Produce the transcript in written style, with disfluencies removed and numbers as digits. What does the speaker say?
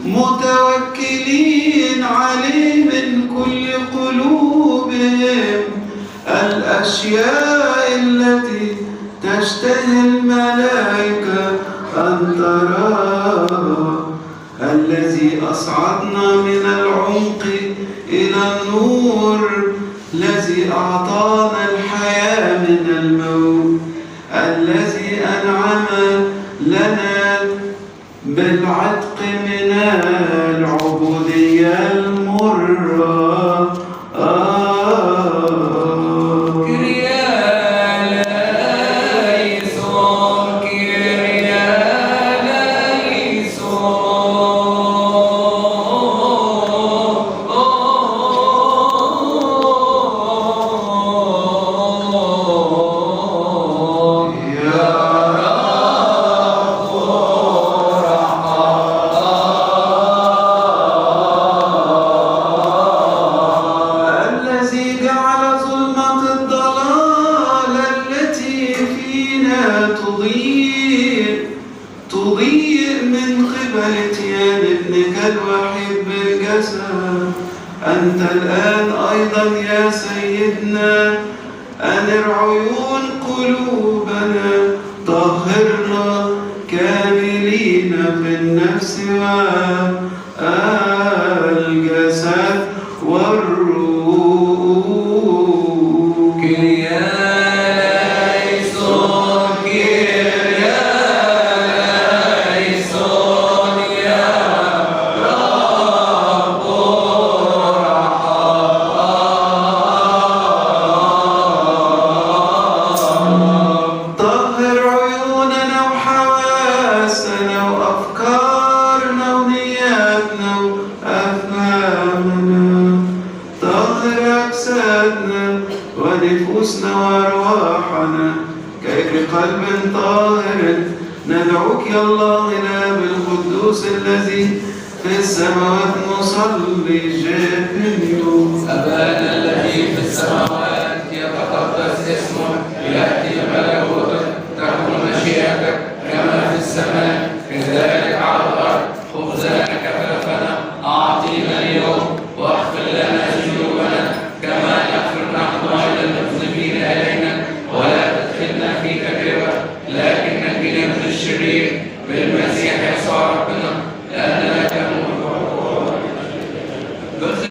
متوكلين عليه من كل قلوبهم الأشياء التي تشتهي الملائكة أن تراها، الذي أصعدنا من العمق إلى النور، الذي أعطانا الحياة من الموت، الذي أنعم لنا بالعتق من العبودية المرة. تضيء من قبل اتيان ابنك الوحيد بالجسد. أنت الآن أيضا يا سيدنا أنر عيون قلوبنا، طهرنا كاملين في النفس والجسد والروح. ونفوسنا وأرواحنا كإكل قلب طاهر ندعوك يا الله الآب القدوس الذي في السماوات نصلي جميعا. أبانا الذي في السماوات